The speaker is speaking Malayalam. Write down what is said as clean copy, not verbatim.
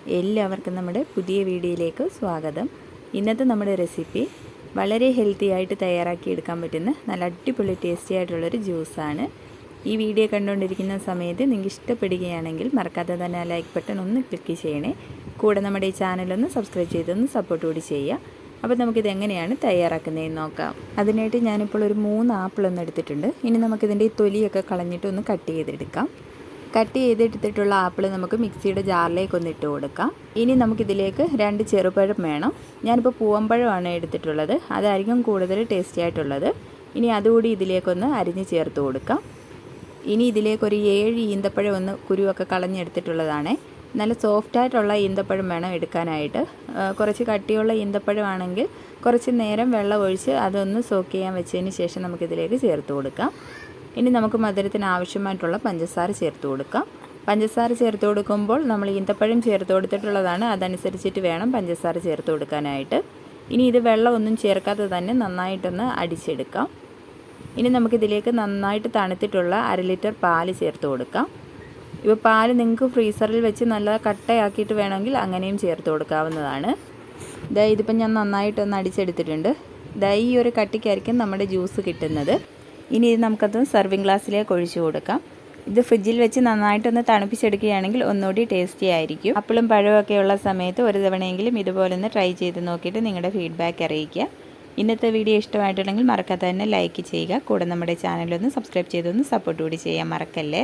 എല്ലാവർക്കും നമ്മുടെ പുതിയ വീഡിയോയിലേക്ക് സ്വാഗതം. ഇന്നത്തെ നമ്മുടെ റെസിപ്പി വളരെ ഹെൽത്തി ആയിട്ട് തയ്യാറാക്കി എടുക്കാൻ പറ്റുന്ന നല്ല അടിപൊളി ടേസ്റ്റി ആയിട്ടുള്ളൊരു ജ്യൂസാണ്. ഈ വീഡിയോ കണ്ടുകൊണ്ടിരിക്കുന്ന സമയത്ത് നിങ്ങൾക്ക് ഇഷ്ടപ്പെടുകയാണെങ്കിൽ മറക്കാതെ തന്നെ ലൈക്ക് ബട്ടൺ ഒന്ന് ക്ലിക്ക് ചെയ്യണേ. കൂടെ നമ്മുടെ ഈ ചാനലൊന്ന് സബ്സ്ക്രൈബ് ചെയ്തൊന്ന് സപ്പോർട്ട് കൂടി ചെയ്യുക. അപ്പോൾ നമുക്കിത് എങ്ങനെയാണ് തയ്യാറാക്കുന്നതെന്ന് നോക്കാം. അതിനായിട്ട് ഞാനിപ്പോൾ ഒരു 3 ആപ്പിൾ ഒന്ന് എടുത്തിട്ടുണ്ട്. ഇനി നമുക്കിതിൻ്റെ ഈ തൊലിയൊക്കെ കളഞ്ഞിട്ട് ഒന്ന് കട്ട് ചെയ്തെടുക്കാം. കട്ട് ചെയ്തെടുത്തിട്ടുള്ള ആപ്പിൾ നമുക്ക് മിക്സിയുടെ ജാറിലേക്ക് ഒന്ന് ഇട്ട് കൊടുക്കാം. ഇനി നമുക്കിതിലേക്ക് 2 ചെറുപഴം വേണം. ഞാനിപ്പോൾ പൂവമ്പഴമാണ് എടുത്തിട്ടുള്ളത്, അതായിരിക്കും കൂടുതൽ ടേസ്റ്റി ആയിട്ടുള്ളത്. ഇനി അതുകൂടി ഇതിലേക്കൊന്ന് അരിഞ്ഞ് ചേർത്ത് കൊടുക്കാം. ഇനി ഇതിലേക്കൊരു 7 ഈന്തപ്പഴം ഒന്ന് കുരുവൊക്കെ കളഞ്ഞെടുത്തിട്ടുള്ളതാണ്. നല്ല സോഫ്റ്റായിട്ടുള്ള ഈന്തപ്പഴം വേണം എടുക്കാനായിട്ട്. കുറച്ച് കട്ടിയുള്ള ഈന്തപ്പഴമാണെങ്കിൽ കുറച്ച് നേരം വെള്ളം ഒഴിച്ച് അതൊന്ന് സോക്ക് ചെയ്യാൻ വെച്ചതിന് ശേഷം നമുക്കിതിലേക്ക് ചേർത്ത് കൊടുക്കാം. ഇനി നമുക്ക് മധുരത്തിന് ആവശ്യമായിട്ടുള്ള പഞ്ചസാര ചേർത്ത് കൊടുക്കാം. പഞ്ചസാര ചേർത്ത് കൊടുക്കുമ്പോൾ നമ്മൾ ഈന്തപ്പഴം ചേർത്ത് കൊടുത്തിട്ടുള്ളതാണ്, അതനുസരിച്ചിട്ട് വേണം പഞ്ചസാര ചേർത്ത് കൊടുക്കാനായിട്ട്. ഇനി ഇത് വെള്ളമൊന്നും ചേർക്കാതെ തന്നെ നന്നായിട്ടൊന്ന് അടിച്ചെടുക്കാം. ഇനി നമുക്കിതിലേക്ക് നന്നായിട്ട് തണുത്തിട്ടുള്ള 1/2 ലിറ്റർ പാല് ചേർത്ത് കൊടുക്കാം. ഇപ്പോൾ പാല് നിങ്ങൾക്ക് ഫ്രീസറിൽ വെച്ച് നല്ല കട്ടയാക്കിയിട്ട് വേണമെങ്കിൽ അങ്ങനെയും ചേർത്ത് കൊടുക്കാവുന്നതാണ്. ഇതിപ്പം ഞാൻ നന്നായിട്ടൊന്ന് അടിച്ചെടുത്തിട്ടുണ്ട്. ഈ ഒരു കട്ടിക്കായിരിക്കും നമ്മുടെ ജ്യൂസ് കിട്ടുന്നത്. ഇനി ഇത് നമുക്കത് സർവിങ് ഗ്ലാസ്സിലേക്ക് ഒഴിച്ചു കൊടുക്കാം. ഇത് ഫ്രിഡ്ജിൽ വെച്ച് നന്നായിട്ടൊന്ന് തണുപ്പിച്ചെടുക്കുകയാണെങ്കിൽ ഒന്നുകൂടി ടേസ്റ്റി ആയിരിക്കും. ആപ്പിളും പഴമൊക്കെ ഉള്ള സമയത്ത് ഒരു തവണയെങ്കിലും ഇതുപോലെ ഒന്ന് ട്രൈ ചെയ്ത് നോക്കിയിട്ട് നിങ്ങളുടെ ഫീഡ്ബാക്ക് അറിയിക്കുക. ഇന്നത്തെ വീഡിയോ ഇഷ്ടമായിട്ടുണ്ടെങ്കിൽ മറക്കാതെ തന്നെ ലൈക്ക് ചെയ്യുക. കൂടെ നമ്മുടെ ചാനലൊന്ന് സബ്സ്ക്രൈബ് ചെയ്തൊന്ന് സപ്പോർട്ട് കൂടി ചെയ്യാൻ മറക്കല്ലേ.